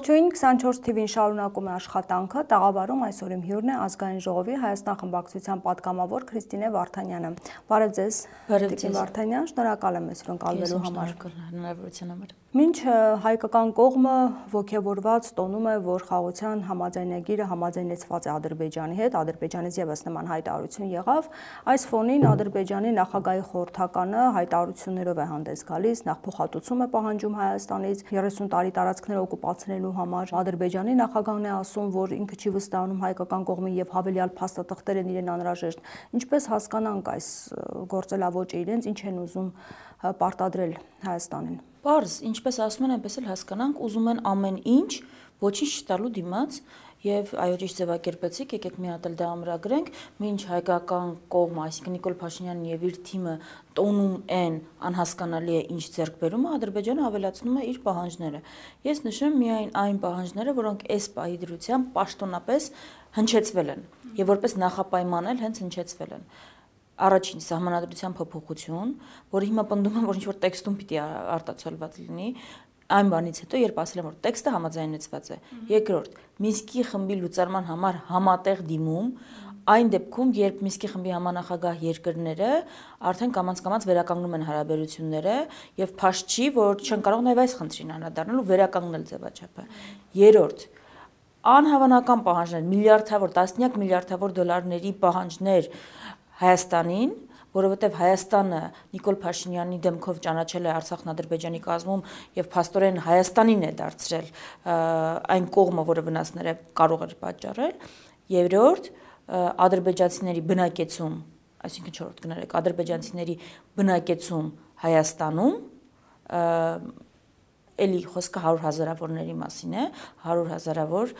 Ողջույն 24 TV-ին շարունակում է աշխատանքը, տաղավարում այսօր իմ հյուրն է Ազգային ժողովի Հայաստան խմբակցության պատգամավոր Քրիստինե Վարդանյանը։ Բարև ձեզ, Տիկին Վարդանյան, շնորհակալ եմ մեզ հրավիրելու համար։ Հնարավորության համար։ Մինչ հայկական կողմը ոգևորված տոնում է, որ խաղաղության համաձայնագիրը համաձայնեցված է Ադրբեջանի հետ, Ադրբեջանից եւս նման հայտարարություն եղավ, այս ֆոնին Ադրբեջանի նախագահի խորհրդականը հայտարարություններով է հանդես գալիս, նախ փոխհատուցում է պահանջում Հայաստանից 30 տարի տարածքները օկուպացնելու համար։ Ադրբեջանի նախագահն է ասում, որ ինքը չի վստահում հայկական կողմին եւ հավելյալ փաստաթղթեր են իրեն անհրաժեշտ։ Ինչպես հասկանանք այս գործելավոճը իրենց, ինչ են ուզում պարտադրել Հայաստանին։ Պարզ, ինչպես ասում են, այնպես էլ հասկանանք, ուզում են ամեն ինչ, ոչինչ չտալու դիմաց եւ այո ճիշտ ձևակերպեցիք, եկեք մի հատ էլ դա ամրագրենք, մինչ հայկական կողմը, այսինքն Նիկոլ Փաշինյանն եւ իր թիմը տոնում են անհասկանալի է ինչ ձեռք բերում է, Ադրբեջանը ավելացնում է իր պահանջները։ Ես նշեմ միայն այն պահանջները, որոնք այս պահի դրությամբ պաշտոնապես հնչեցվել են եւ որպես նախապայման էլ հենց հնչեցվել են։ Առաջին սահմանադրության փոփոխություն, որը հիմա պնդում են, որ ինչ-որ տեքստում պիտի արտացոլված լինի, այն բանից հետո, երբ ասել են, որ տեքստը համաձայնեցված է։ Երկրորդ, Մինսկի խմբի լուծարման համար համատեղ դիմում, այն դեպքում, երբ Մինսկի խմբի համանախագահ երկրները արդեն կամաց-կամաց վերականգնում են հարաբերությունները եւ փաշտ չի, որ չեն կարող նաեւ այս խնդրին անդրադառնալ ու վերականգնել ձևաչափը։ Երրորդ, անհավանական պահանջներ, միլիարդավոր, տասնյակ միլիարդավոր դոլարների պահանջներ Հայաստանին, որովհետև Հայաստանը Նիկոլ Փաշինյանի դեմքով ճանաչել է Արցախն Ադրբեջանի կազմում եւ փաստորեն Հայաստանին է դարձրել այն կողմը, որը վնասները կարող էր պատճառել։ Երրորդ, ադրբեջանցիների բնակեցում, այսինքն չորրորդ կներեք, ադրբեջանցիների բնակեցում Հայաստանում, էլի խոսքը 100 հազարավորների մասին է, 100 հազարավոր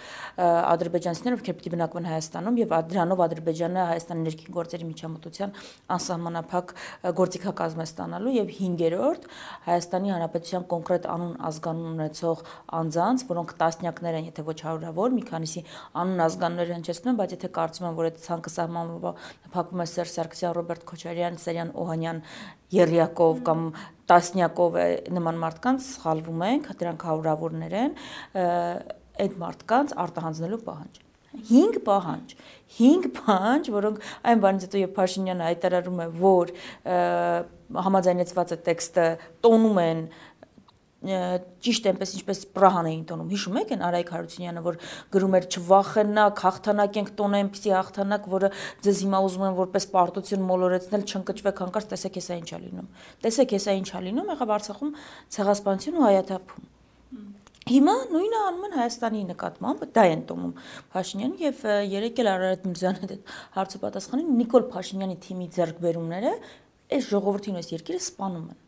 ադրբեջանցիներ, ովքեր պիտի բնակվեն Հայաստանում եւ դրանով Ադրբեջանը Հայաստանի ներքին գործերի միջամտության անսահմանափակ գործիքակազմ է ստանալու եւ 5-րդ Հայաստանի Հանրապետության կոնկրետ անուն ազգանուն ունեցող անձանց, որոնք տասնյակներ են, եթե ոչ հարյուրավոր, մի քանիսի անուն ազգանուններ հնչեցնում են, բայց եթե կարծում են, որ այդ ցանկը սահմանափակվում է Սերժ Սարգսյան, Ռոբերտ Քոչարյան, Սերյան Օհանյան Եռյակով կամ տասնյակով նման մարդկանց սխալվում ենք, դրանք հարյուրավորներ են, այդ մարդկանց արտահանձնելու պահանջ։ 5 պահանջ, որոնք այն բանից հետո երբ Փաշինյանը հայտարարում է, որ համաձայնեցված է տեքստը տոնում են ճիշտ այնպես ինչպես Պրահան էին տոնում, հիշում եք են Արայիկ Հարությունյանը, որ գրում էր չվախենակ, հաղթանակ ենք տոնը այնպիսի հաղթանակ, որը ձեզ հիմա ուզում են որպես պարտություն մոլորեցնել, չընկճվեք հանկարծ, տեսեք հեսա ինչ է լինում։ Տեսեք հեսա ինչ է լինում, եղավ Արցախում ցեղասպանություն ու հայաթափում։ Հիմա նույնը անում են Հայաստանի նկատմամբ, դա են տոնում Փաշինյանը եւ երեք էլ Արարատ Միրզյանը այդ հարցը պատասխանին Նիկոլ Փաշինյանի թիմի ձեռքբերումները այս ժողովրդին այս երկիրը սպանում են։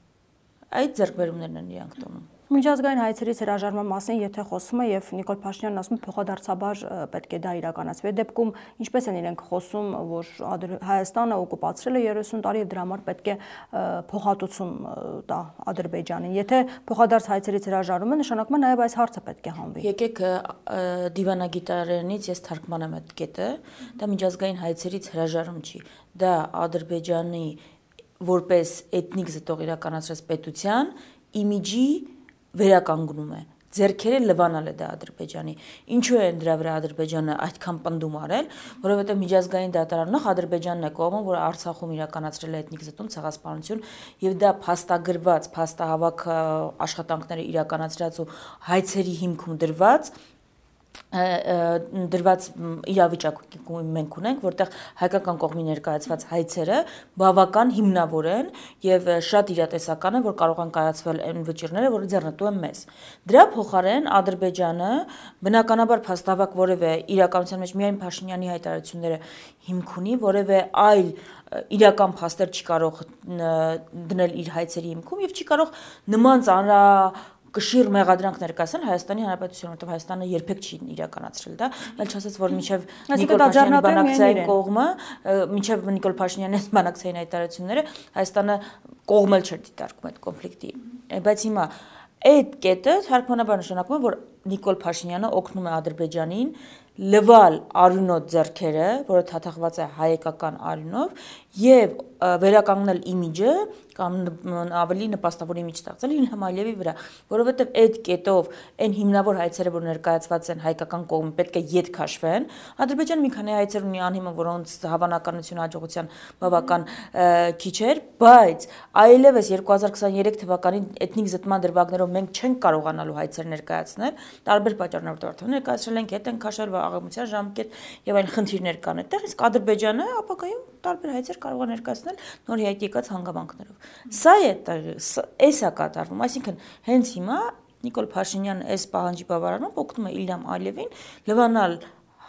Այդ ձեռքբերումներն են իրանք տոնում։ Միջազգային հայցերից հրաժարման մասին եթե խոսում է եւ Նիկոլ Փաշինյանն ասում է փոխադարձաբար պետք է դա իրականացվի։ Այդ դեպքում ինչպես են իրենք խոսում, որ Հայաստանը օկուպացրել է 30 տարի եւ դրա համար պետք է փոխհատուցում տա Ադրբեջանին։ Եթե փոխադարձ հայցերից հրաժարում է, նշանակում է նաեւ այս հարցը պետք է հանվի։ Եկեք դիվանագիտարենից ես թարգմանեմ այդ կետը, դա միջազգային հայցերից հրաժարում չի։ Դա Ադրբեջանի որպես էթնիկ զտող իրականացրած պետության իմիջի վերականգնում է, ձեռքերը լվանալ է դա Ադրբեջանի։ Ինչու է դրա վրա Ադրբեջանը այդքան պնդում արել, որովհետև միջազգային դատարանում նախ Ադրբեջանն է կողմը, որ Արցախում իրականացրել է էթնիկ զտում ցեղասպանություն եւ դա փաստագրված, փաստահավաք աշխատանքները իրականացրած ու հայցերի հիմքում դրված իրավիճակ մենք ունենք, որտեղ հայկական կողմի ներկայացված հայցերը բավական հիմնավոր են եւ շատ իրատեսական են, որ կարող են կայացվել այն վճիռները, որը ձեռնտու են մեզ։ Դրա փոխարեն Ադրբեջանը բնականաբար փաստավակ որևէ իրականության մեջ միայն Փաշինյանի հայտարարությունները հիմք ունի, որևէ այլ իրական փաստեր չի կարող դնել իր հայցերի հիմքում եւ չի կարող նման կշիռ մեղադրանք ներկայացնել Հայաստանի Հանրապետությունը, որտեղ Հայաստանը երբեք չի իրականացրել դա, այլ չասած, որ մինչև Նիկոլ Փաշինյանի բանակցային կողմը, մինչև Նիկոլ Փաշինյանի բանակցային հայտարարությունները Հայաստանը կողմել չէր դիտարկում այդ կոնֆլիկտի։ Բայց հիմա այդ կետը թարգմանաբար նշանակում է, որ Նիկոլ Փաշինյանը օգնում է Ադրբեջանին լվալ արյունոտ ձեռքերը, որը թաթախված է հայկական արյունով, եւ վերականգնել իմիջը կամ ավելի նպաստավոր իմիջ ստեղծել Իլհամ Ալիևի վրա, որովհետեւ այդ կետով այն հիմնավոր հայցերը, որ ներկայացված են հայկական կողմում, պետք է ետ քաշվեն։ Ադրբեջանը մի քանի հայցեր ունի անհիմն, որոնց հավանականությունը հաջողության բավական քիչ էր, բայց այլևս 2023 թվականին էթնիկ զտման դրվագներով մենք չենք կարողանալու հայցեր ներկայացնել, տարբեր պատճառներով դարձել ներկայացրել ենք, հետ են քաշել աղամության ժամկետ եւ այլ խնդիրներ կան այդտեղ, իսկ Ադրբեջանը ապագայում տարբեր հայցեր կարող է ներկայացնել նոր հայտ եկած հանգամանքներով։ Սա է էսա կատարվում, այսինքն հենց հիմա Նիկոլ Փաշինյանը այս պահանջի բավարարմամբ օգնում է Իլհամ Ալիևին լվանալ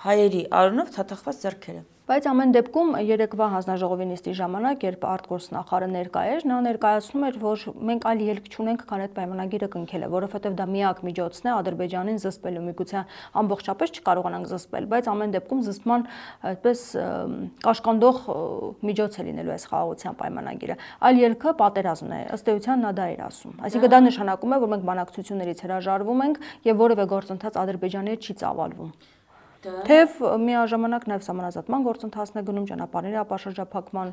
հայերի արյունով թաթախված ձեռքերը։ Բայց ամեն դեպքում երեկվա հանձնաժողովի նիստի ժամանակ, երբ արտգործնախարարը ներկա էր, նա ներկայացնում էր, որ մենք այլ ելք չունենք, քան այդ պայմանագիրը կնքելը, որովհետև դա միակ միջոցն է Ադրբեջանին զսպելու, միգուցե ամբողջապես չկարողանանք զսպել, բայց ամեն դեպքում զսպման այդպես կաշկանդող միջոց է լինելու այս խաղաղության պայմանագիրը։ Այլ ելքը պատերազմն է, ըստ էության նա դա էր ասում։ Այսինքն դա նշանակում է, որ մենք բանակցություններից հրաժարվում ենք եւ որևէ գործընթաց Ադրբեջանի հետ չի ծավալվում։ Թեև միաժամանակ նաև համանազատման գործընթացն է գնում, ճանապարհների ապաշրջափակման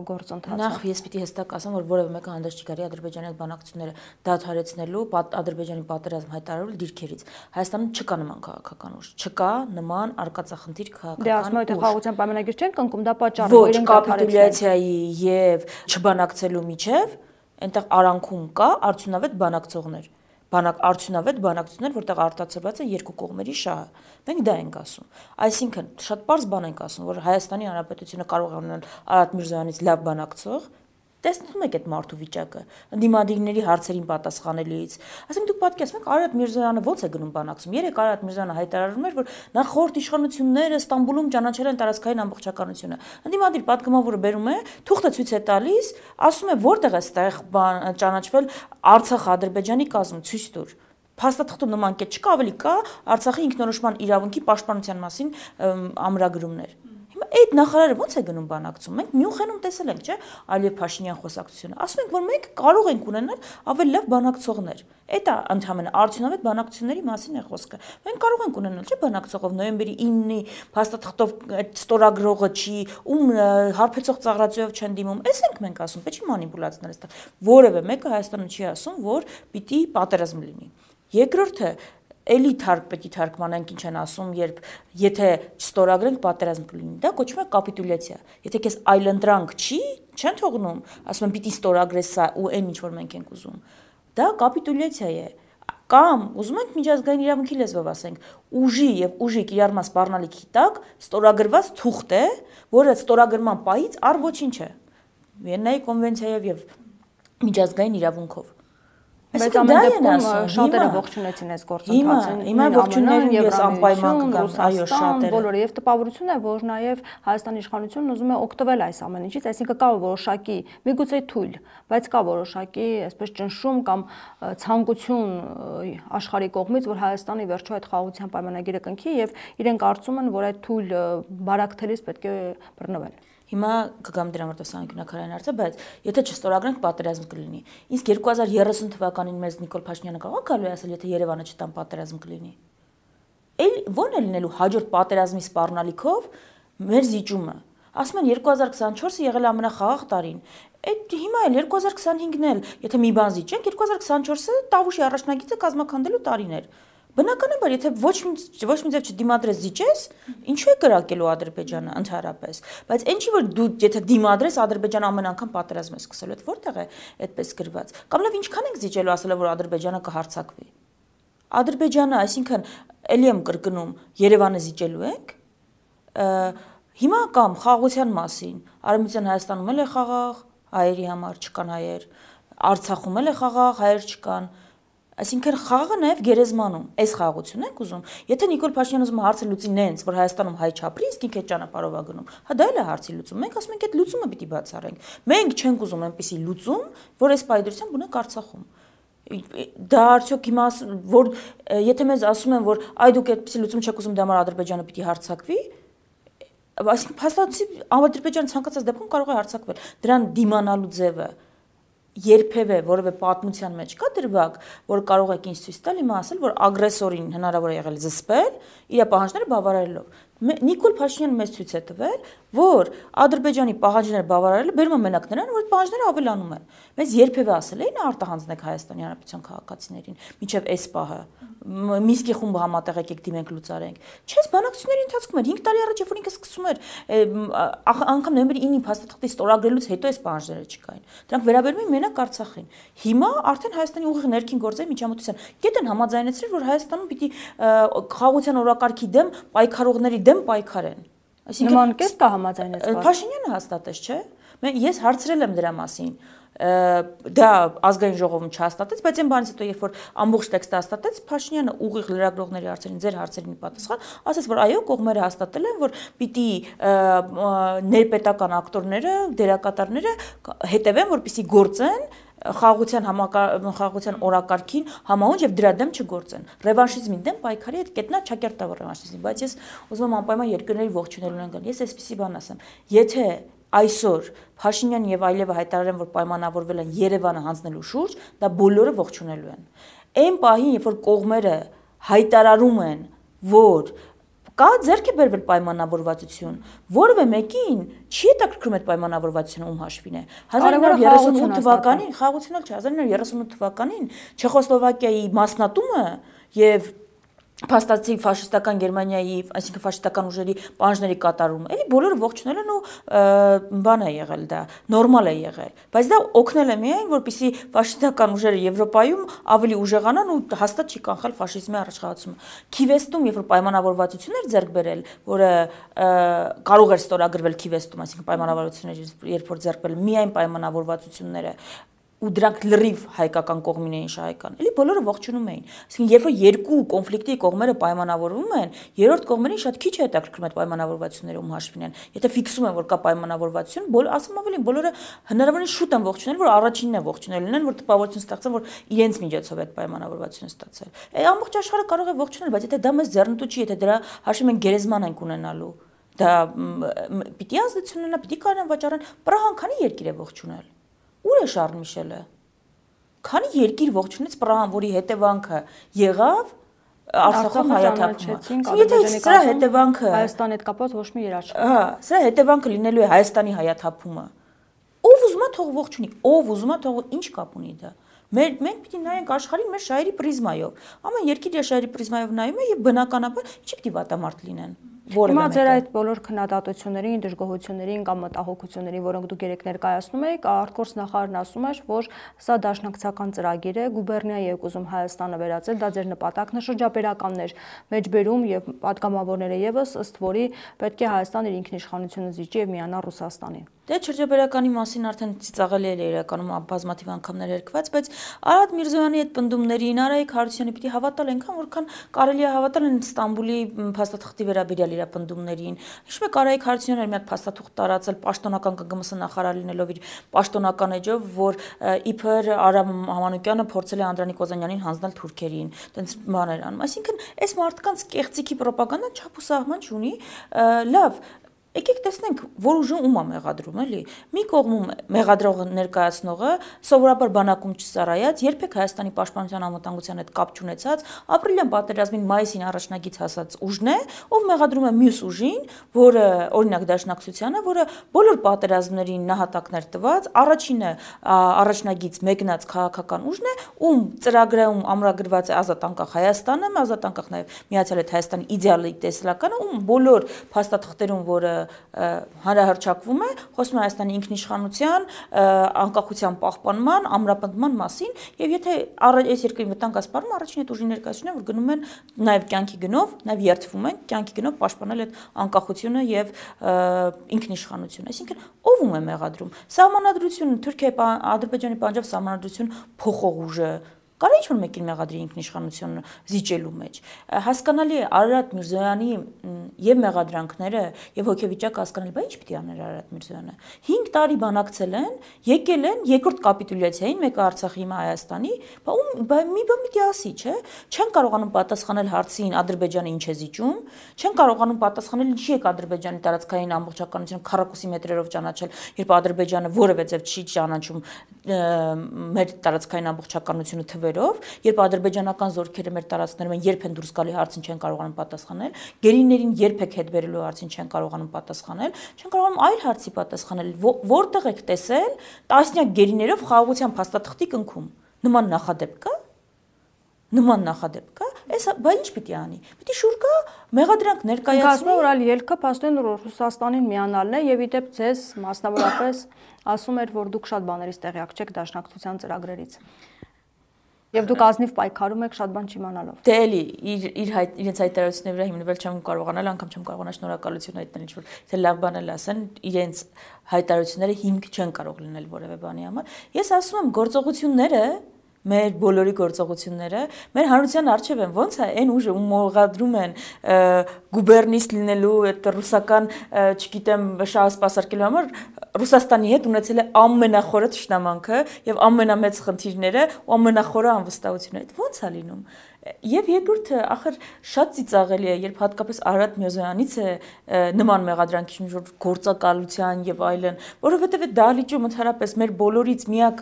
գործընթացը։ Նախ ես պիտի հստակ ասեմ, որ որևէ մեկը հանդես չի գալի Ադրբեջանի հետ բանակցությունները դադարեցնելու, Ադրբեջանի պատերազմ հայտարարելու դիրքերից։ Հայաստանում չկա նման քաղաքական ուժ, չկա նման արկածախնդիր քաղաքական։ Դե ասում եմ, թե խաղաղության պայմանագիր չեն կնքում, դա պատճառը որ իրենք կապիտուլյացիայի եւ չբանակցելու միջև այնտեղ արանքում կա արդյունավետ բանակցողներ։ Արդյունավետ բանակցություններ, որտեղ արտացոլված է երկու կողմերի շահը։ Մենք դա ենք ասում։ Այսինքն շատ པարզ բան ենք ասում, որ Հայաստանի Հանրապետությունը կարող է ունենալ Արարատ Միրզոյանից լավ բանակցող, տեսնում եք այդ մարդու վիճակը, ընդդիմադիրների հարցերին պատասխանելիս։ Այսինքն դուք պատկերացնում եք Արարատ Միրզոյանը ո՞նց է գնում բանակցում։ Երեք Արարատ Միրզոյանը հայտարարում էր, որ նախորդ իշխանությունները Ստամբուլում ճանաչել են տարածքային ամբողջականությունը։ Ընդդիմադիր պատգամավորը բերում է, թուղթը ցույց է տալիս, ասում է որտեղ է ստեղ ճանաչվել Արցախ-Ադրբեջանի կազմ, ցույց տուր։ Փաստաթղթում նման կետ չկա, ավելի կա Արցախի ինքնորոշման իրավունքի պաշտպանության մասին ամրագրումներ։ Հիմա այդ նախարարը ո՞նց է գնում բանակցում։ Մենք Մյունխենում տեսել ենք, չէ՞, Ալիև-Փաշինյան խոսակցությունը։ Ասում ենք, որ մենք կարող ենք ունենալ ավելի լավ բանակցողներ։ Այդ է ընդհանրապես արդյունավետ բանակցությունների մասին է խոսքը։ Մենք կարող ենք ունենալ, չէ՞, բանակցողով նոյեմբերի 9-ի փաստաթղթով այդ ստորագրողը չի, ում հարբեցող ծաղրածույով չեն դիմում։ Էս ենք մենք ասում, պետք չի մանիպուլացնել այստեղ։ Որևէ մեկը Հայաստանում չի ասում, որ պիտի պատերազմ լինի։ Երկրորդը էլի պետի թարգմանենք ինչ են ասում, երբ եթե չստորագրենք պատերազմ կլինի, դա կոչվում է կապիտուլյացիա։ Եթե քեզ այլընտրանք չի, չեն թողնում, ասում են պիտի ստորագրես սա ու այն ինչ որ մենք ենք ուզում։ Դա կապիտուլյացիա է։ Կամ ուզում ենք միջազգային իրավունքի լեզվով ասենք, ուժի եւ ուժի կիրառման սպառնալիքի տակ ստորագրված թուղթ է, որը ստորագրման պահից առ ոչինչ է։ Վիեննայի կոնվենցիայով եւ միջազգային իրավունքով։ Բայց ամեն դեպքում շատերը ողջունեցին այս գործընթացին։ Հիմա ողջուններն ես անպայման կգամ, այո, շատերը։ Բոլորը եւ տպավորություն է, որ նաեւ Հայաստանի իշխանությունն ուզում է օգտվել այս ամեն ինչից, այսինքն կա որոշակի, միգուցե թույլ, բայց կա որոշակի, այսպես ճնշում կամ ցանկություն աշխարհի կողմից, որ Հայաստանի վերջո այդ խաղաղության պայմանագիրը կնքի եւ իրենք կարծում են, որ այդ թույլ բարակթելիս պետք է բռնվեն։ Հիմա կգամ դրան, որտեղ սա անկյունաքարային հարց է, բայց եթե չստորագրենք պատերազմ կլինի։ Իսկ 2030 թվականին մեզ Նիկոլ Փաշինյանը կարող է գալու ասել, եթե Երևանը չտան պատերազմ կլինի։ Ո՞ն է լինելու հաջորդ պատերազմի սպառնալիքով մեր զիջումը։ Ասում են 2024-ը եղել է ամենախաղաղ տարին։ Այդ հիմա էլ 2025-ն էլ, եթե մի բան զիջենք, 2024-ը Տավուշի առաջնագիծը կազմակերպելու տարին էր։ Բնականաբար, եթե ոչ մի ձև չդիմադրես զիջես, ինչու է կրակելու Ադրբեջանը ընդհանրապես, բայց այնչի որ դու եթե դիմադրես Ադրբեջանը ամեն անգամ պատերազմ է սկսելու, այդ որտեղ է այդպես գրված։ Կամ լավ ինչքան ենք զիջելու ասել որ Ադրբեջանը կհարձակվի։ Ադրբեջանը, այսինքն էլի եմ կրկնում, Երևանը զիջելու ենք։ Հիմա կամ խաղաղության մասին, Արևմտյան Հայաստանում էլ է խաղաղ, հայերի համար չկան հայեր, Արցախում էլ է խաղաղ, հայեր չկան։ Այսինքն խաղաղը նաև գերեզմանում, այս խաղաղությունն ենք ուզում։ Եթե Նիկոլ Փաշինյանը ուզում է հարցը լուծի նենց, որ Հայաստանում հայ չապրի, իսկ ինքը այդ ճանապարհով է գնում, հա դա էլ է հարցի լուծում։ Մենք ասում ենք այդ լուծումը պիտի բացառենք։ Մենք չենք ուզում այնպիսի լուծում, որ այս պայդրությամբ ունենք Արցախում։ Դա արդյոք հիմա որ եթե մեզ ասում են, որ այ դուք այդպիսի լուծում չեք ուզում, դա համար Ադրբեջանը պիտի հարձակվի, այսինքն փաստացի Ադրբեջանը ցանկացած դեպքում կարող է հարձակվել։ Դրան դիմանալու ձևը երբևէ որևէ պատմության մեջ կա դրվագ, որ կարող եք ինձ ցույց տալ, հիմա ասել, որ ագրեսորին հնարավոր է եղել զսպել, իր պահանջները բավարարելով։ Նիկոլ Փաշինյանը մեզ ցույց է տվել, որ Ադրբեջանի պահանջները բավարարելը բերում է մենակ նրան, որ պահանջները ավելանում են։ Մեզ երբևէ ասել էին արտահանձնեք Հայաստանի Հանրապետության քաղաքացիներին, մինչև այս պահը։ Մինսկի խումբը համատեղ եկեք դիմենք լուծարենք։ Չես բանակցությունների ընթացքում էր 5 տարի առաջ, երբ որ ինքը սկսում էր անգամ նոյեմբերի 9-ին փաստաթղթի ստորագրելուց հետո այս պահանջները չկային։ Դրանք վերաբերում էին մենակ Արցախին։ Հիմա արդեն Հայաստանի ուղիղ ներքին գործերի միջամտության կետն համաձայնեցրել, որ Հայաստանում պիտի խաղաղության օրակարգի դեմ պայքարողների դեմ պայքարեն։ Նման կես կա համաձայնեցված։ Փաշինյանը հաստատեց, չէ՞։ Ես հարցրել եմ դրա մասին։ Դա ազգային ժողովում չհաստատեց, բայց այն բանից հետո երբ որ ամբողջ տեքստը հաստատեց, Փաշինյանը ուղիղ լրագրողների հարցերին ձեր հարցերին պատասխան, ասաց, որ այո, կողմերը հաստատել են, որ պիտի ներպետական ակտորները, դերակատարները հետևեն, որպեսզի գործեն խաղաղության օրակարգին համահունչ եւ դրա դեմ չգործեն։ Ռևանշիզմի դեմ պայքարի այդ կետնա չակերտավոր ռևանշիզմի, բայց ես ուզում եմ անպայման երկրների ողջունելու են գալ։ Ես այսպեսի բան ասեմ, եթե այսօր Փաշինյանն եւ Այլևը հայտարարեն, որ պայմանավորվել են Երևանը հանձնելու շուրջ, դա բոլորը ողջունելու են։ Այն պահին, երբ որ կողմերը հայտարարում են, որ կա ձեռք է բերվել պայմանավորվածություն, որևէ մեկին չի հետաքրքրում այդ պայմանավորվածությունը ում հաշվին է։ 1938 թվականին, խաղաղություն չէ, 1938 թվականին Չեխոսլովակիայի մասնատումը եւ փաստացի ֆաշիստական Գերմանիայի, այսինքն ֆաշիստական ուժերի պահանջների կատարումը, էլի բոլորը ողջունել են ու բան է եղել դա, նորմալ է եղել, բայց դա օգնել է միայն, որպեսզի ֆաշիստական ուժերը Եվրոպայում ավելի ուժեղանան ու հաստատ չի կանխել ֆաշիզմի առաջխաղացումը։ Քիվեստում, երբ որ պայմանավորվածություն էր ձեռք բերել, որը կարող էր ստորագրվել Քիվեստում, այսինքն պայմանավորվածություններ, երբ որ ձեռք բերել միայն պայմանավորվածությունները ու դրանք լրիվ հայկական կողմին էին շահեկան։ Էլի բոլորը ողջունում էին։ Այսինքն երբ որ երկու կոնֆլիկտի կողմերը պայմանավորվում են, երրորդ կողմերին շատ քիչ է հետաքրքրում այդ պայմանավորվածությունները ում հաշվին են։ Եթե ֆիքսում են, որ կա պայմանավորվածություն, ասում ավելին բոլորը հնարավորինս շուտ են ողջունել, որ առաջինն է ողջունել լինեն, որ տպավորություն ստեղծեն, որ իրենց միջոցով այդ պայմանավորվածությունը ստացել։ Ամբողջ աշխարհը կարող է ողջունել, բայց եթե դա մեզ ձեռնտու չի, եթե դրա հաշվի մենք գերեզման ենք ունենալու, դա պիտի ազդեցություն ունենա, պիտի կանեն վաճառեն, Պրահան քանի երկիր է ողջունել։ Ուր է Շարլ Միշելը։ Քանի երկիր ողջունեց Պրահան, որի հետևանքը եղավ Արցախում հայաթափումը։ Եթե սրա հետևանքը Հայաստանի հետ կապված ոչ մի երաշխիք։ Հա, սրա հետևանքը լինելու է Հայաստանի հայաթափումը։ Ով ուզում է թող ողջունի, ով ուզում է թող ինչ կապ ունի դա։ Մենք պիտի նայենք աշխարհին մեր շահերի պրիզմայով։ Ամեն երկիր իր շահերի պրիզմայով նայում է եւ բնականաբար ինչի պիտի վատամարդ լինեն։ Հիմա ձեր այդ բոլոր քննադատություններին, դժգոհություններին կամ մտահոգություններին, որոնք դուք երեք ներկայացնում եք, արտգործ նախարարն ասում էր, որ սա դաշնակցական ծրագիր է, գուբերնիայի եք ուզում Հայաստանը վերածել, դա ձեր նպատակն է, շրջապերականներ մեջբերում եւ պատգամավորները եւս, ըստ որի պետք է Հայաստանը իր ինքնիշխանությունը զիջի եւ միանա Ռուսաստանին։ Դե շրջապերականի մասին արդեն ծիծաղելի է իրականում բազմաթիվ անգամներ երկված, բայց Արադ Միրզոյանի այդ պնդումներին, Արայիկ Հարությունյանի պիտի հավատալ այնքան, որքան կարելի է հավատալ են Ստամբուլի փաստաթղթի վերաբերյալ իր պնդումներին։ Հիշում եք Արայիկ Հարությունյանը մի հատ փաստաթուղթ տարածել պաշտոնական ԿԳՄՍ նախարար լինելով իր պաշտոնական էջով, որ իբր Արամ Համանուկյանը փորձել է Անդրանիկ Օզանյանին հանձնել թուրքերին, տենց բաներ անում։ Այսինքն այս մարդկանց կեղծիքի ռոպագանդան չափ ու սահման չունի, լավ Եկեք տեսնենք, որ ուժը ում է մեղադրում, էլի։ Մի կողմում մեղադրողը ներկայացնողը սովորաբար բանակում չծառայած, երբեք Հայաստանի պաշտպանության անվտանգության հետ կապ չունեցած, ապրիլյան պատերազմին մայիսին առաջնագիծ հասած ուժն է, ով մեղադրում է մյուս ուժին, որը օրինակ Դաշնակցությանը, որը բոլոր պատերազմներին նահատակներ տված, առաջինը առաջնագիծ մեկնած քաղաքական ուժն է, ում ծրագրում ամրագրված է ազատ անկախ Հայաստանը, ազատ անկախ նաև Միացյալ Հայաստանի իդեալի տեսլականը, ում բոլոր փաստաթղթերում, որը հանրահռչակվում է, խոսում է Հայաստանի ինքնիշխանության, անկախության պահպանման, ամրապնդման մասին, եւ եթե այս երկրի վտանգ ասպարում առաջին այդ ուժի ներկայացուցիչն է, որ գնում են նաեւ կյանքի գնով, նաեւ երդվում են կյանքի գնով պաշտպանել այդ անկախությունը եւ ինքնիշխանությունը։ Այսինքն ով ում է մեղադրում։ Սահմանադրությունը Թուրքիայի Ադրբեջանի պատժավ սահմանադրություն փոխող ուժը Կարա ինչ-որ մեկին մեղադրի ինքնիշխանություն զիջելու մեջ։ Հասկանալի է Արարատ Միրզոյանի եւ մեղադրանքները եւ հոգեվիճակը հասկանալի, բայց ինչ պիտի աներ Արարատ Միրզոյանը։ 5 տարի բանակցել են, եկել են երկրորդ կապիտուլյացիային, մեկը Արցախի, հիմա Հայաստանի, բայց մի բան պիտի ասի, չէ՞։ Չեն կարողանում պատասխանել հարցին Ադրբեջանը ինչ է զիջում, չեն կարողանում պատասխանել ինչի է Ադրբեջանի տարածքային ամբողջականությունը քառակուսի մետրերով ճանաչել, երբ Ադրբեջանը որևէ ձև չի ճանաչում մեր տարածքային ամբողջականությունը թվերով, երբ ադրբեջանական զորքերը մեր տարածքներում են, երբ են դուրս գալի հարցին չեն կարողանում պատասխանել, գերիներին երբ եք հետ բերելու հարցին չեն կարողանում պատասխանել, չեն կարողանում այլ հարցի պատասխանել, որտեղ եք տեսել տասնյակ գերիներով խաղաղության փաստաթղթի կնքում։ Նման նախադեպ կա, բա ինչ պիտի անի։ Պիտի շուր գա մեղադրանք ներկայացնի։ Ասում որ այլ ելքը փաստորեն Ռուսաստանին միանալն է եւ իդեպ ձեզ մասնավորապես ասում էր, որ դուք շատ բաներից տեղյակ չեք դաշնակցության ծրագրերից։ Եվ դուք ազնիվ պայքարում եք շատ բան չիմանալով։ Դե էլի իրենց հայտարարությունների վրա հիմնվել չեմ կարողանալ, անգամ չեմ կարողանա շնորհակալություն հայտնել ինչ-որ թե լավ բան էլ ասեն, իրենց հայտարարությունները հիմք չեն կարող լինել որևէ բանի համար։ Ես ասում եմ գործողությունները մեր բոլորի գործողությունները մեր հանրության արժև են ոնց է այն ուժը մողադրում են գուբերնիստ լինելու այդ ռուսական չգիտեմ շահը սպասարկելու համար Ռուսաստանի հետ ունեցել է ամենախորը թշնամանքը եւ ամենամեծ խնդիրները ու ամենախորը անվստահությունը այդ ոնց է լինում Եվ երկրորդը, ախր շատ ծիծաղելի է, երբ հատկապես Արարատ Միրզոյանից է նման մեղադրանքի ինչ-որ գործակալության եւ այլն, որովհետեւ այդ դահլիճում ընդհանրապես մեր բոլորից միակ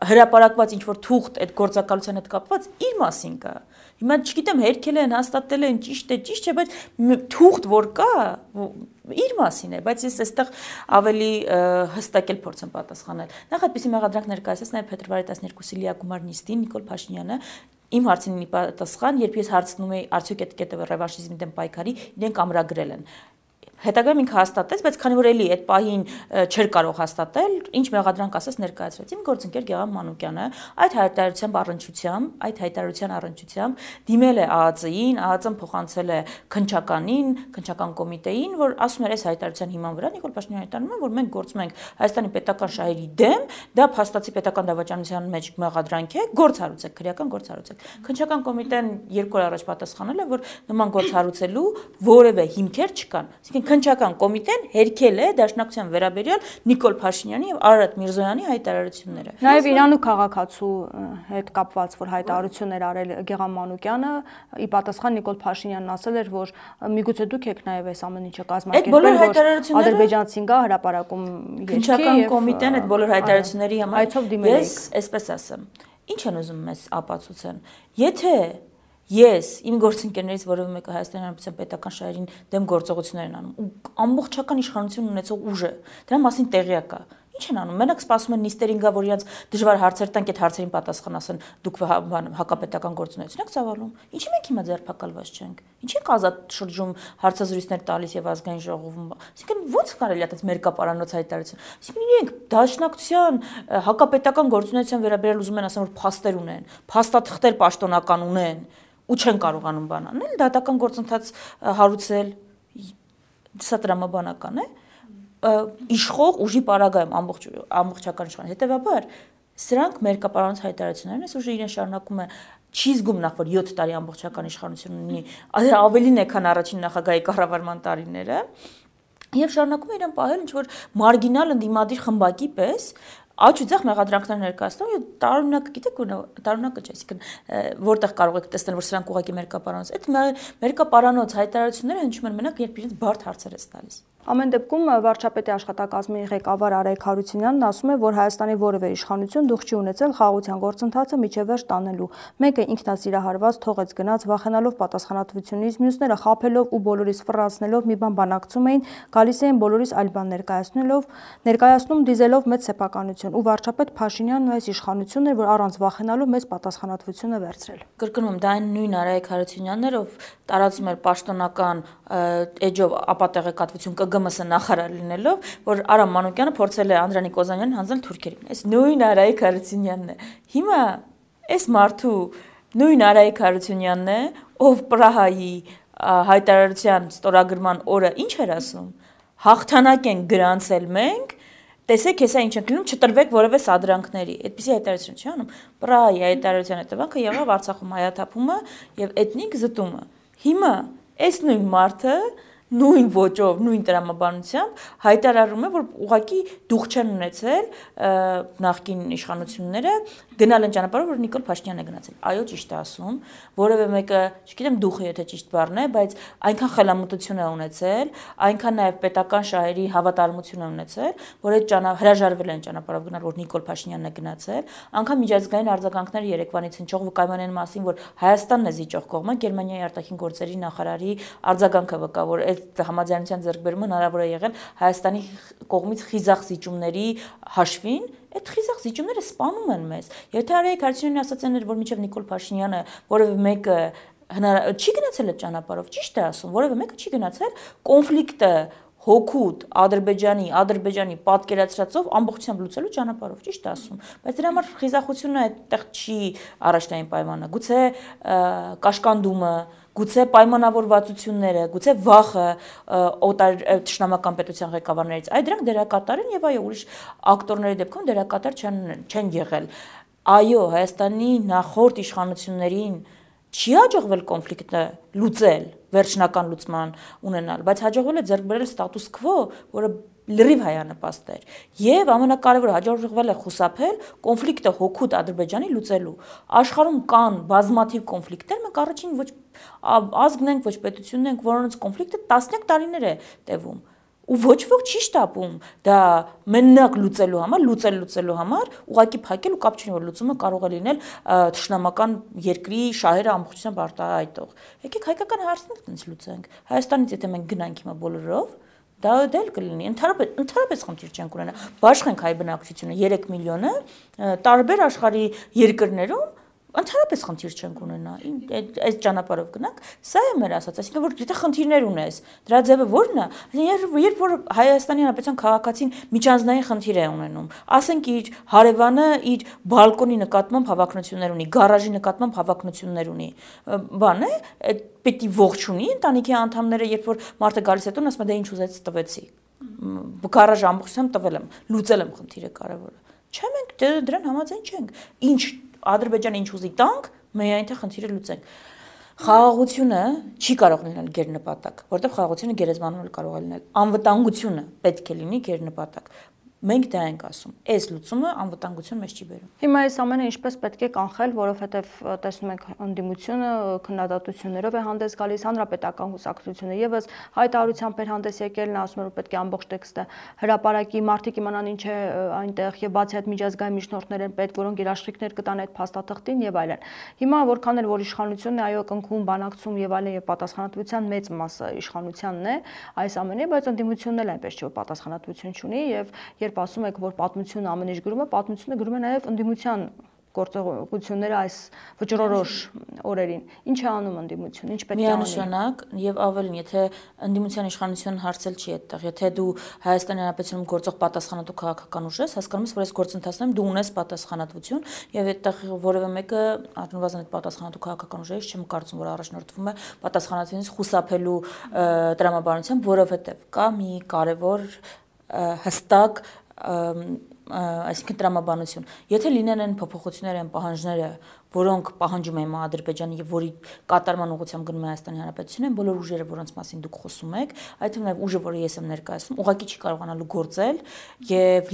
հրապարակված ինչ-որ թուղթ այդ գործակալության հետ կապված իր մասին կա։ Հիմա չգիտեմ հերքել են, հաստատել են, ճիշտ է, բայց թուղթ որ կա, իր մասին է, բայց ես այստեղ ավելի հստակ էլ փորձեմ պատասխանել։ Նախ այդպիսի մեղադրանք ներկայացրեց նաեւ փետրվարի 12-ի լիակումար նիստին Նիկոլ Փաշինյանը Իմ հարցին պատասխան, երբ ես հարցնում եի արդյոք այդ կետը ռևանշիզմի դեմ պայքարի, իրենք ամրագրել են։ Հետագայում ինքը հաստատեց, բայց քանի որ էլի այդ պահին չէր կարող հաստատել, ինչ մեղադրանք ասես ներկայացրեց իմ գործընկեր Գեղամ Մանուկյանը, այդ հայտարարության առնչությամբ դիմել է ԱԱԾ-ին, ԱԱԾ-ն փոխանցել է քննչական կոմիտեին, որ ասում էր այս հայտարարության հիման վրա Նիկոլ Փաշինյանը հայտարարում է, որ մենք գործում ենք Հայաստանի պետական շահերի դեմ, դա փաստացի պետական դավաճանության մեջ մեղադրանք է, գործ հարուցեք, քրեական գործ հարուցեք։ Քննչական կոմիտեն 2 օր առաջ պատասխանել է, որ նման գործ հարուցելու որևէ հիմքեր չկան։ Քննչական կոմիտեն հերքել է դաշնակցության վերաբերյալ Նիկոլ Փաշինյանի եւ Արարատ Միրզոյանի հայտարարությունները։ Նաեւ Իրանու քաղաքացու հետ կապված, որ հայտարարություններ արել Գեղամ Մանուկյանը, ի պատասխան Նիկոլ Փաշինյանն ասել էր, որ միգուցե դուք եք նաեւ այս ամեն ինչը կազմակերպել, որ ադրբեջանցին գա հրապարակում երկի Քննչական կոմիտեն այդ բոլոր հայտարարությունների համար այցով դիմել եք։ Ես այսպես ասեմ, ինչ են ուզում մեզ ապացուցեն։ Եթե Ես իմ գործընկերներից որևէ մեկը Հայաստանի Հանրապետության պետական շահերին դեմ գործողություններ են անում ու ամբողջական իշխանություն ունեցող ուժ է, դրա մասին տեղյակ է։ Ինչ են անում։ Մենակ սպասում են նիստերին գա, որ իրաց դժվար հարցեր տանք, այդ հարցերին պատասխան ասեն, դուք հակապետական գործունեություն եք ծավալում։ Ինչի մենք հիմա ձերբակալված չենք։ Ինչի ենք ազատ շրջում հարցազրույցներ տալիս եւ ազգային ժողովում։ Այսինքն ո՞նց կարելի է այդպես մերկապարանոց հայտարարություն։ Այսինքն իրենք դաշնակցության հակապետական գործունեության վերաբերյալ ուզում են ասեն, որ փաստեր ունեն, փաստաթղթեր պաշտոնական ունեն ու չեն կարողանում բան անել, դատական գործընթաց հարուցել, սա տրամաբանական է, իշխող ուժի պարագայում ամբողջական իշխան։ Հետևաբար, սրանք մերկապարանոց հայտարարություններն այս ուժը իրեն շարունակում է չի զգում նախ որ 7 տարի ամբողջական իշխանություն ունի, ավելին է, քան առաջին նախագահի կառավարման տարիները, եւ շարունակում է իրեն պահել ինչ-որ մարգինալ ընդդիմադիր խմբակի պես Աճ ու ձախ մեղադրանքներ ներկայացնում եւ տարօրինակը գիտեք տարօրինակը չէ, այսինքն որտեղ կարող եք տեսնել որ սրանք ուղղակի մերկապարանոց, այդ մերկապարանոց հայտարարությունները հնչում են մենակ երբ իրենց բարդ հարցեր է տալիս։ Ամեն դեպքում վարչապետի աշխատակազմի ղեկավար Արայք Հարությունյանն ասում է, որ Հայաստանի որևէ իշխանություն դուխ չի ունեցել խաղաղության գործընթացը միջև վերջ տանելու։ Մեկը ինքնասիրահարված թողեց գնաց վախենալով պատասխանատվությունից, մյուսները խաբելով ու բոլորիս ֆռացնելով մի բան բանակցում էին, գալիս էին բոլորիս այլ բան ներկայացնում դիզելով մեծ սեփականություն ու վարչապետ Փաշինյանն այս իշխանությունն էր, որ առանց վախենալու մեծ պատասխանատվություն է վերցրել։ Կրկնում եմ, դա այն նույն Արայք Հարությունյանն էր, ով տարածում էր պաշտոնական էջով ապատեղեկատվություն ԿԳՄՍ նախարար լինելով, որ Արամ Մանուկյանը փորձել է Անդրանիկ Օզանյանին հանձնել թուրքերին։ Այս նույն Արայք Հարությունյանն է։ Հիմա այս մարդու նույն Արայք Հարությունյանն է, ով Պրահայի հայտարարության ստորագրման օրը ինչ էր ասում։ Հաղթանակ են գրանցել մենք, տեսեք, հեսա ինչ ենք լինում, չտրվեք որևէ սադրանքների։ Այդպիսի հայտարարություն չի անում։ Պրահայի հայտարարության հետևանքը եղավ Արցախում հայաթափումը եւ էթնիկ զտումը։ Հիմա այս նույն մարդը նույն ոճով, նույն տրամաբանությամբ հայտարարում է, որ ուղղակի դուխ չեն ունեցել նախկին իշխանությունները գնալ են ճանապարհով, որ Նիկոլ Փաշինյանն է գնացել։ Այո, ճիշտ է ասում, որևէ մեկը, չգիտեմ դուխը եթե ճիշտ բառն է, բայց այնքան խելամտություն է ունեցել, այնքան նաև պետական շահերի հավատարմություն է ունեցել, որ այդ հրաժարվել են ճանապարհով գնալ, որ Նիկոլ Փաշինյանն է գնացել, անգամ միջազգային արձագանքները Երևանից հնչող վկայմանեն մասին, որ Հայաստանն է զիջող կողմը, Գերմանիայի արտաքին գործերի նախարարի արձագանքը վկա, որ այդ համաձայնության ձեռքբերումը հնարավոր է եղել Հայաստանի կողմից խիզախ զիջումների հաշվին, այդ խիզախ զիջումները սպանում են մեզ։ Եթե Արայիկ Հարությունյանը ասած են, որ մինչև Նիկոլ Փաշինյանը որևէ մեկը չի գնացել այդ ճանապարհով, ճիշտ է ասում, որևէ մեկը չի գնացել, կոնֆլիկտը հոգուտ Ադրբեջանի պատկերացրածով ամբողջությամբ լուծելու ճանապարհով, ճիշտ է ասում, բայց դրա համար խիզախությունը այդտեղ չի առաջնային պայմանը, գուցե կաշկանդումը, գուցե պայմանավորվածությունները, գուցե վախը թշնամական պետության ղեկավարներից, այ դրանք դերակատար են եւ այո, ուրիշ ակտորների դեպքում դերակատար չեն եղել։ Այո, Հայաստանի նախորդ իշխանություններին չի հաջողվել կոնֆլիկտը լուծել, վերջնական լուծման ունենալ, բայց հաջողվել է ձեռք բերել ստատուս քվո, որը լրիվ հայանպաստ էր, եւ ամենակարևորը հաջողվել է խուսափել կոնֆլիկտը հոգուտ Ադրբեջանի լուծելու։ Աշխարհում կան բազմաթիվ կոնֆլիկտներ, մենք առաջին ոչ ազգն ենք, ոչ պետությունն ենք, որոնց կոնֆլիկտը տասնյակ տարիներ է տևում։ Ու ոչ ոք չի շտապում դա մենակ լուծելու համար ուղղակի փակել ու կապ չունի որ լուծումը կարող է լինել թշնամական երկրի շահերը ամբողջությամբ արտահայտող։ Եկեք հայկական հարցն էլ տենց լուծենք։ Հայաստանից եթե մենք գնանք հիմա բոլորով, դա դել կլինի, ընդհանրապես խնդիր չենք ունենա։ Բաշխենք հայ բնակչությունը 3 միլիոնը, տարբեր աշխարհի երկրներում ընդհանրապես խնդիր չենք ունենա, այս ճանապարհով գնանք, սա է մեր ասած, այսինքն որ եթե խնդիրներ ունես, դրա ձևը ո՞րն է, երբ որ Հայաստանի Հանրապետության քաղաքացին միջանձնային խնդիր է ունենում, ասենք իր հարևանը իր բալկոնի նկատմամբ հավակնություններ ունի, գարաժի նկատմամբ հավակնություններ ունի, բան է, պետք է ողջունի ընտանիքի անդամները, երբ որ մարդը գալիս է տուն, ասում է դե ինչ ուզեց տվեցի, գարաժը ամբողջությամբ տվել եմ, լուծել եմ խնդիրը կարևորը, չէ մենք դրան համաձայն չենք, ինչ Ադրբեջանը ինչ ուզի տանք, միայն թե խնդիրը լուծենք։ Խաղաղությունը չի կարող լինել գերնպատակ, որտեղ խաղաղությունը գերեզմանում կարող է լինել։ Անվտանգությունը պետք է լինի գերնպատակ։ Մենք դա ենք ասում։ Այս լուծումը անվտանգություն մեջ չի բերում։ Հիմա այս ամենը ինչպես պետք է կանխել, որովհետև տեսնում ենք ընդդիմությունը քննադատություններով է հանդես գալիս, հանրապետական հուսակցությունը եւս հայտարարությամբ էր հանդես եկել, նա ասում է որ պետք է ամբողջ տեքստը հրապարակի, մարդիկ իմանան ինչ է այնտեղ եւ բացի այդ միջազգային միջնորդներ են պետք, որոնք երաշխիքներ կտան այդ փաստաթղթին եւ այլն։ Հիմա որքան էլ որ իշխանությունն է այո կնքում, բանակցում եւ այլն եւ պատասխանատվության մեծ մասը իշխանությանն է այս ամենի, բայց ընդդիմությունն էլ այնպես չէ որ պատասխանատվություն չունի եւ երբ ասում եք, որ պատմությունը ամեն ինչ գրում է, պատմությունը գրում է նաև ընդդիմության գործողությունները այս վճռորոշ օրերին։ Ինչ է անում ընդդիմությունը, ինչ պետք է անի։ Միանշանակ եւ ավելին, եթե ընդդիմության իշխանությունն հարցել չի այդտեղ, եթե դու Հայաստանի Հանրապետությունում գործող պատասխանատու քաղաքական ուժ ես, հասկանում ես, որ այս գործընթացներում դու ունես պատասխանատվություն եւ այդտեղ որևէ մեկը առնվազն այդ պատասխանատու քաղաքական ուժերից չեմ կարծում, որ առաջնորդվում է պատասխանատվությունից խուսափելու տրամաբանությամբ, որովհետեւ կա մի կարևոր հստակ այսինքն տրամաբանություն։ Եթե լինեն են փոփոխություններ են պահանջները, որոնք պահանջում են Ադրբեջանը եւ որի կատարման ուղղությամբ գնում է Հայաստանի Հանրապետությունը, բոլոր ուժերը, որոնց մասին դուք խոսում եք, այդ թվում նաեւ ուժը, որը ես եմ ներկայացնում, ուղղակի չի կարողանալու գործել եւ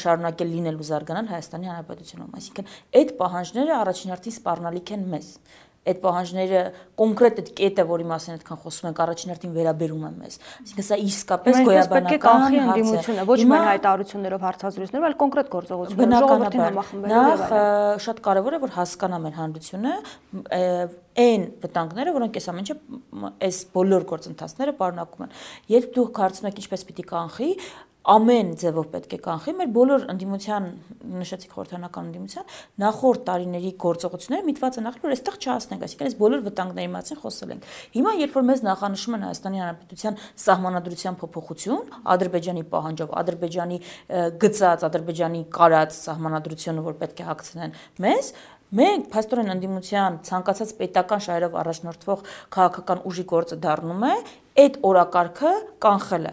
շարունակել լինել ու զարգանալ Հայաստանի Հանրապետությունում։ Այսինքն այդ պահանջները առաջին հերթին սպառնալիք են մեզ։ Այդ պահանջները կոնկրետ այդ կետը, որի մասին այդքան խոսում ենք, առաջին հերթին վերաբերում են մեզ։ Այսինքն սա իսկապես գոյաբանական հարց է։ Ոչ միայն հայտարարություններով հարցազրույցներով, այլ կոնկրետ գործողություններով, ժողովրդին համախմբելով։ Նախ շատ կարևոր է, որ հասկանա մեր հանրությունը այն վտանգները, որոնք այս ամենը այս բոլոր գործընթացները պարունակում են։ Երբ դուք հարցնում եք ինչպես պիտի կանխի, ամեն ձևով պետք է կանխի մեր բոլոր ընդդիմության, նշեցիք խորհրդանական ընդդիմության, նախորդ տարիների գործողությունները միտված են նախել, որ այստեղ չհասնենք, այսինքն այս բոլոր վտանգների մասին խոսել ենք։ Հիմա երբ որ մեզ նախանշում են Հայաստանի Հանրապետության սահմանադրության փոփոխություն, Ադրբեջանի պահանջով, Ադրբեջանի գծած, Ադրբեջանի կարած սահմանադրությունը, որ պետք է հագցնեն մեզ, մենք փաստորեն ընդդիմության ցանկացած պետական շահերով առաջնորդվող քաղաքական ուժի գործը դառնում է այդ օրակարգը կանխելը։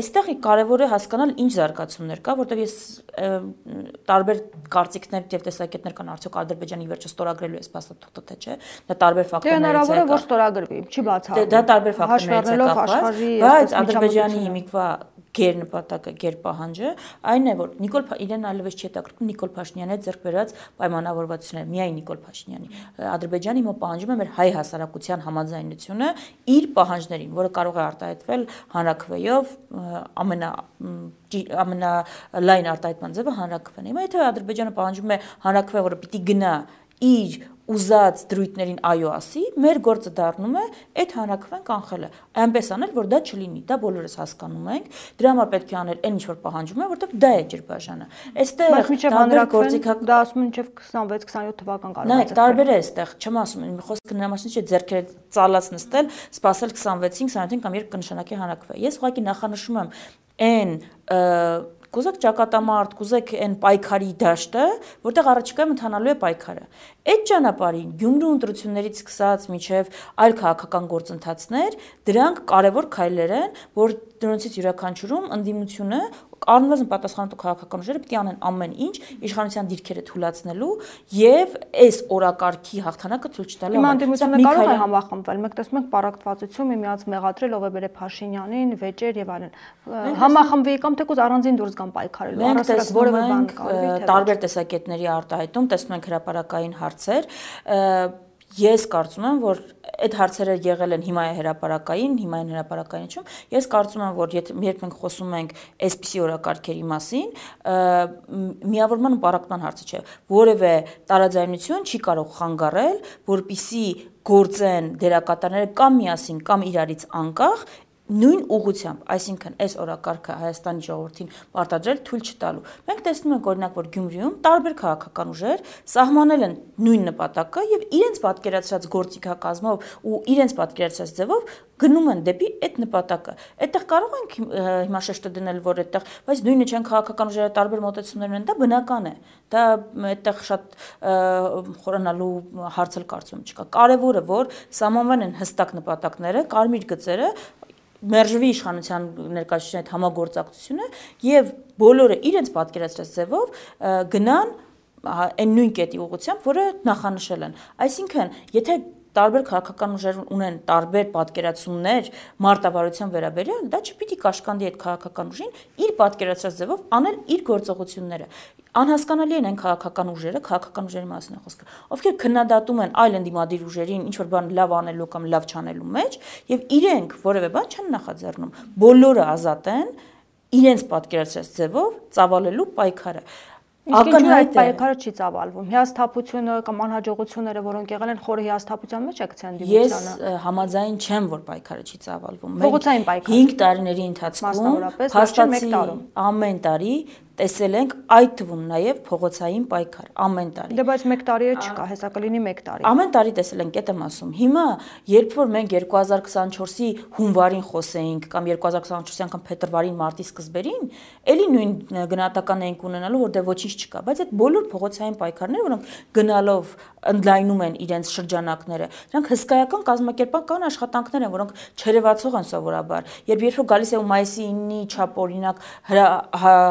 Այստեղ կարևոր է հասկանալ ինչ զարգացումներ կա, որտեղ ես տարբեր կարծիքներ եւ տեսակետներ կան արդյոք Ադրբեջանի վերջը ստորագրելու է փաստաթուղթը թե չէ, դա տարբեր ֆակտորներից է։ Հնարավոր է որ ստորագրվի, չի բացառվում։ Դա տարբեր ֆակտորներից է կապված, բայց Ադրբեջանի հիմիկվա գերնպատակը, գերպահանջը այն է, որ իրեն այլևս չի հետաքրքրում Նիկոլ Փաշինյանի հետ ձեռք բերած պայմանավորվածությունները, միայն Նիկոլ Փաշինյանի։ Ադրբեջանը հիմա պահանջում է մեր հայ հասարակության համաձայնությունը իր պահանջներին, որը կարող է արտահայտվել հանրաքվեով, ամենալայն արտահայտման ձևը հանրաքվեն։ Հիմա եթե Ադրբեջանը պահանջում է հանրաքվե, որը պիտի գնա իր ուզած դրույթներին այո ասի, մեր գործը դառնում է այդ հանրաքվեն կանխելը, այնպես անել, որ դա չլինի, դա բոլորս հասկանում ենք, դրա համար պետք է անել այն ինչ որ պահանջում է, որովհետև դա է ջրբաժանը։ Այստեղ դա ասում են մինչև 26-27 թվական կարող է։ Նայեք, տարբեր է այստեղ, չեմ ասում, խոսքը նրա մասին չէ, ձեռքերը ծալած նստել, սպասել 26-ին, 27-ին կամ երբ կնշանակի հանրաքվե։ Ես ուղղակի նախանշում եմ այն կուզեք ճակատամարտ, կուզեք այն պայքարի դաշտը, որտեղ առաջիկայում ընթանալու է պայքարը։ Այդ ճանապարհին Գյումրու ընտրություններից սկսած մինչև այլ քաղաքական գործընթացներ, դրանք կարևոր քայլեր են, որ դրանցից յուրաքանչյուրում ընդդիմությունը առնվազն պատասխանատու քաղաքական ուժերը պետք է անեն ամեն ինչ իշխանության դիրքերը թույլատնելու եւ այս օրակարգի հաղթանակը ցույց տալու համար։ Ընդդիմությունը կարող է համախմբվել, մենք տեսնում ենք պարակտվածություն միմյանց մեղադրել, ով է բերել Փաշինյանին, վեճեր եւ այլն։ Համախմբվի կամ թեկուզ առանձին դուրս գան պայքարելու, առանց որևէ բան կարելի թե տարբեր տեսակետների արտահայտում, տեսնում ենք հրապարակային հարցեր։ Ես կարծում եմ, որ այդ հարցերը եղել են հիմա է հրապարակային, հիմա են հրապարակայինչում։ Ես կարծում եմ, որ երբ մենք խոսում ենք այսպիսի օրակարգերի մասին, միավորման ու պարակտման հարցը չէ։ Որևէ տարաձայնություն չի կարող խանգարել, որպիսի գործեն դերակատարները կամ միասին, կամ իրարից անկախ նույն ուղղությամբ, այսինքն այս օրակարգը Հայաստանի ժողովրդին պարտադրել թույլ չտալու։ Մենք տեսնում ենք օրինակ, որ Գյումրիում տարբեր քաղաքական ուժեր սահմանել են նույն նպատակը եւ իրենց պատկերացրած գործիքակազմով ու իրենց պատկերացրած ձևով գնում են դեպի այդ նպատակը։ Այդտեղ կարող ենք հիմա շեշտը դնել, որ այդտեղ, բայց նույնը չեն քաղաքական ուժերը տարբեր մոտեցումներ ունեն, դա բնական է։ Դա այդտեղ շատ խորանալու հարց էլ կարծում չկա։ Կարևորը որ սահմանվեն են հստակ նպատակները, կարմիր գծերը, մերժվի իշխանության ներկայացուցիչների հետ համագործակցությունը եւ բոլորը իրենց պատկերացրած ձևով գնան այն նույն կետի ուղղությամբ, որը նախանշել են։ Այսինքն, եթե տարբեր քաղաքական ուժեր ունեն տարբեր պատկերացումներ մարտավարության վերաբերյալ, դա չպիտի կաշկանդի այդ քաղաքական ուժին իր պատկերացրած ձևով անել իր գործողությունները։ Անհասկանալի են այն քաղաքական ուժերի մասին է խոսքը, ովքեր քննադատում են այլ ընդդիմադիր ուժերին ինչ որ բան լավ անելու կամ լավ չանելու մեջ եւ իրենք որևէ բան չեն նախաձեռնում։ Բոլորը ազատ են իրենց պատկերացրած ձևով ծավալելու պայքարը։ Ակնհայտ պայքարը չի ծավալվում։ Հիասթափությունը կամ անհաջողությունները, որոնք եղել են, խորը հիասթափության մեջ է գցեն դիմությանը։ Ես համաձայն չեմ, որ պայքարը չի ծավալվում։ Փողոցային պայքար։ 5 տարիների ընթացքում փաստացի ամեն տարի տեսել ենք այդ թվում նաև փողոցային պայքար ամեն տարի։ Դե բայց 1 տարի չկա, հեսա կլինի 1 տարի։ Ամեն տարի տեսել ենք, այդ եմ ասում։ Հիմա, երբ որ մենք 2024-ի հունվարին խոսեինք կամ 2024-ի անգամ փետրվարին, մարտի սկզբերին, ելի նույն գնահատականն ենք ունենալու, որ դե ոչինչ չկա, բայց այդ բոլոր փողոցային պայքարները, որոնք գնալով ընդլայնում են իրենց շրջանակները, դրանք հսկայական կազմակերպական աշխատանքներ են, որոնք չերևացող են սովորաբար։ Երբ որ գալիս է ու մայիսի 9-ի չափ օրինակ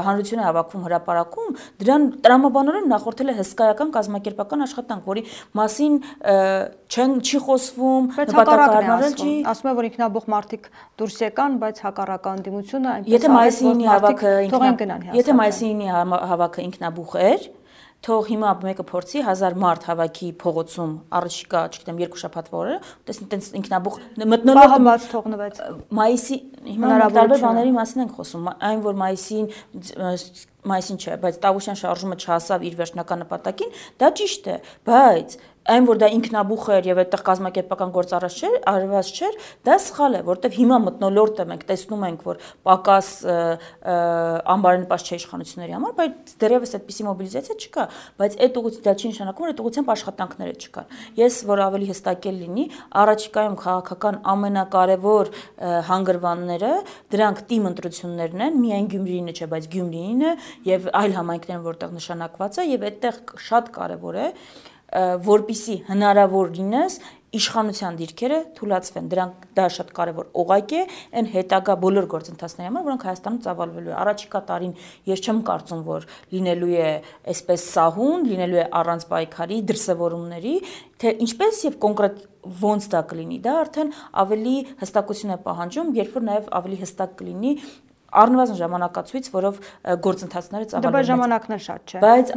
հանրությունը հավաքվում հրապարակում, դրան տրամաբանորեն նախորդել է հսկայական կազմակերպական աշխատանք, որի մասին չի խոսվում, նպատակարարել չի։ Ասում է, որ ինքնաբուխ մարդիկ դուրս եկան, բայց հակառակական դիմությունը այնպես Եթե մայիսի 9-ի հավաքը ինքնաբուխ էր, թող հիմա մեկը փորձի 1000 մարդ հավաքի փողոցում առաջիկա, չգիտեմ, 2 շաբաթվա օրերը, տեսնի տենց ինքնաբուխ մթնոլորտը բաց թողնվեց։ Մայիսի հիմա տարբեր բաների մասին ենք խոսում, այն որ մայիսին չէ, բայց Տավուշյան շարժումը չհասավ իր վերջնական նպատակին, դա ճիշտ է, բայց այն որ դա ինքնաբուխ էր եւ այդտեղ կազմակերպական գործ արված չէր, դա սխալ է, որովհետեւ հիմա մթնոլորտը մենք տեսնում ենք, որ պակաս անբարենպաստ չէ իշխանությունների համար, բայց դեռևս այդպիսի մոբիլիզացիա չկա, բայց այդ ուղղությամբ դա չի նշանակում, որ այդ ուղղությամբ աշխատանքները չկան։ Ես որ ավելի հստակել լինի, առաջիկայում քաղաքական ամենակարևոր հանգրվանները դրանք թիմ ընտրություններն են, միայն Գյումրիինը չէ, բայց Գյումրիին է եւ այլ համայնքներն, որտեղ նշանակված է եւ այդտեղ շատ կարեւոր է որպիսի հնարավորինս իշխանության դիրքերը թույլատրվեն, դա շատ կարևոր օղակ է այն հետագա բոլոր գործընթացների համար, որոնք Հայաստանում ծավալվելու է։ Առաջիկա տարին ես չեմ կարծում, որ լինելու է այսպես սահուն, լինելու է առանց պայքարի, դրսևորումների, թե ինչպես եւ կոնկրետ ոնց դա կլինի, դա արդեն ավելի հստակություն է պահանջում, երբ որ նաեւ ավելի հստակ կլինի առնվազն ժամանակացույց, որով գործընթացները ծավալվեն։ Բայց ժամանակն էլ շատ չէ։ Բայց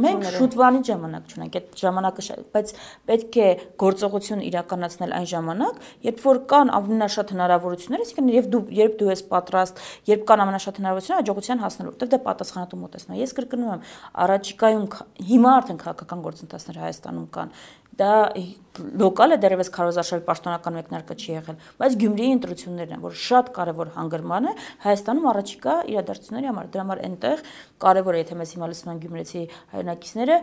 մենք շուտվանի ժամանակ չունենք, այդ ժամանակը շատ, բայց պետք է գործողություն իրականացնել այն ժամանակ, երբ որ կան ամենաշատ հնարավորություններ, այսինքն երբ դու ես պատրաստ, երբ կան ամենաշատ հնարավորություններ հաջողության հասնելու, որտեղ դա պատասխանատու մոտեցնում է։ Ես կրկնում եմ, առաջիկայում հիմա արդեն քաղաքական գործընթացներ Հայաստանում կան։ Դա լոկալ է, դեռևս քարոզարշավի պաշտոնական մեկնարկը չի եղել, բայց Գյումրիի ընտրություններն են, որ շատ կարևոր հանգրման է Հայաստանում առաջիկա իրադարձությունների համար։ Դրա համար այնտեղ կարևոր է, եթե մեզ հիմա լսում են գյումրեցի հայրենակիցները,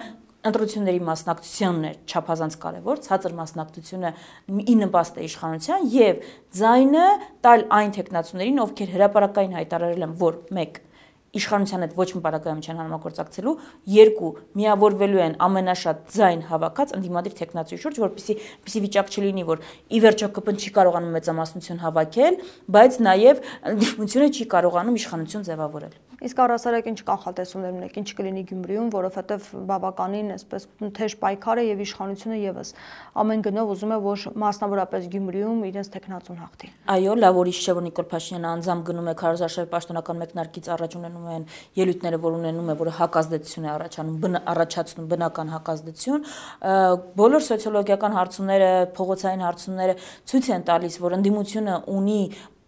ընտրությունների մասնակցությունն է չափազանց կարևոր, ցածր մասնակցությունը ի նպաստ է իշխանության եւ ձայնը տալ այն տեխնացուներին, ովքեր հրապարակային հայտարարել են, որ 1 իշխանության հետ ոչ մի պարագայում չեն համագործակցելու, 2 միավորվելու են ամենաշատ ձայն հավաքած ընդդիմադիր տեխնացուի շուրջ, որպեսզի վիճակ չլինի, որ ի վերջո ԿՊ-ն չի կարողանում մեծամասնություն հավաքել, բայց նաև ընդդիմությունը չի կարողանում իշխանություն ձևավորել։ Իսկ առհասարակ ինչ կանխատեսումներ ունեք, ինչ կլինի Գյումրիում, որովհետև բավականին այսպես թեժ պայքար է եւ իշխանությունը եւս ամեն գնով ուզում է, որ մասնավորապես Գյումրիում իրենց տեխնացուն հաղթի։ Այո, լավ որ չէ, որ Նիկոլ Փաշինյանը անձամբ գնում է քարոզարշավի պաշտոնական մեկնարկից առաջ ունենում են ելույթները, որ ունենում է, որը հակազդեցություն է առաջացնում բնական հակազդեցություն, բոլոր սոցիոլոգիական հարցումները, փողոցային հարցումները ցույց են տալիս, որ ընդդիմությունը ունի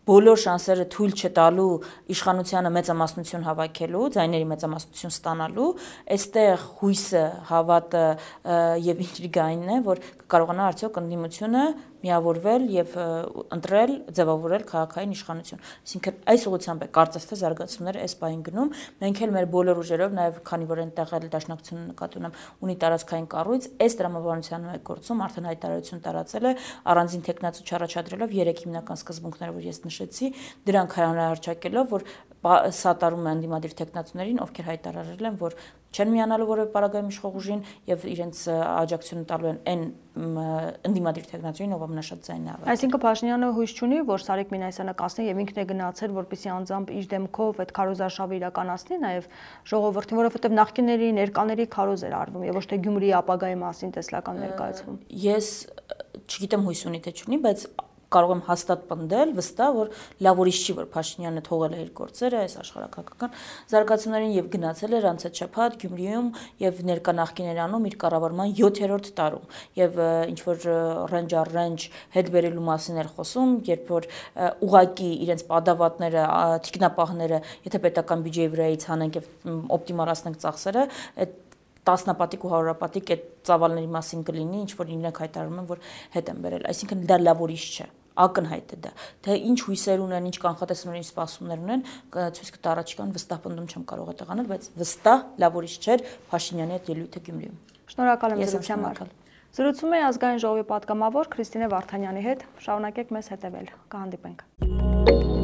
բոլոր շանսերը թույլ չտալու իշխանությանը մեծամասնություն հավաքելու, ձայների մեծամասնություն ստանալու, այստեղ հույսը, հավատը եւ ինտրիգային է, որ կարողանա արդյոք ընդդիմությունը միավորվել եւ ընտրել, ձևավորել քաղաքային իշխանություն։ Այսինքն այս ուղղությամբ է կարծես թե զարգացումները այս պահին գնում։ Մենք էլ մեր բոլոր ուժերով, նաեւ քանի որ այնտեղ էլ դաշնակցությունը նկատի ունեմ, ունի տարածքային կառույց, այս տրամաբանության մեջ գործում արդեն հայտարարություն տարածել է առանձին տեխնացու չառաջադրելով 3 հիմնական սկզբունքները, որ ես նշեցի, դրանք հանրահարչակելով, որ սատարում է ընդդիմադիր տեխնացուներին, ովքեր հայտարարել են, որ չեն միանալու որևէ պարագայում իշխող ուժին եւ իրենց աջակցությունը տալու են այն ընդդիմադիր տեխնացուին, ով ամենաշատ ձայնն է հավաքել։ Այսինքն Փաշինյանը հույս չունի, որ Սարիկ Մինասյանը կասնի եւ ինքն է գնացել, որպեսզի անձամբ իր դեմքով այդ քարոզարշավը իրականացնի նաեւ ժողովրդին, որովհետեւ նախկինների ներկաների քարոզ էր արվում եւ ոչ թե Գյումրիի ապագայի մասին տեսլական ներկայացում։ Ես չգիտեմ հույս ունի թե չունի, բայց կարող եմ հաստատ պնդել, վստահ, որ լավ ուրիշ չի, որ Փաշինյանը թողել է իր գործերը այս աշխարհակական զարգացումներին եւ գնացել էր անցաչափած Գյումրիում եւ ներկա նախկիների անում իր կառավարման 7-րդ տարում եւ ինչ որ ռենջ առ ռենջ հետ բերելու մասին էր խոսում, երբ որ ուղակի իրենց падավատները, թիկնապահները, եթե պետական բյուջեի վրայից հանենք եւ օպտիմալացնենք ծախսերը, այդ տասնապատիկ ու հարյուրապատիկ այդ ծավալների մասին կլինի, ինչ որ իրենք հայտարարում են, որ հետ են բերել, այսինքն դա լավ ուրիշ չէ, ակնհայտ է դա, թե ինչ հույսեր ունեն, ինչ կանխատեսումներ, ինչ սպասումներ ունեն, ցույց կտա առաջիկան, վստահ պնդում չեմ կարող տղանել, բայց վստահ լավ ուրիշ չէր Փաշինյանի այդ ելույթը Գյումրիում։ Շնորհակալ եմ զրույցի համար։ Զրուցում էի ազգային ժողովի պատգամավոր Քրիստինե Վարդանյանի հետ, շարունակեք մեզ հետևել, կհանդիպենք։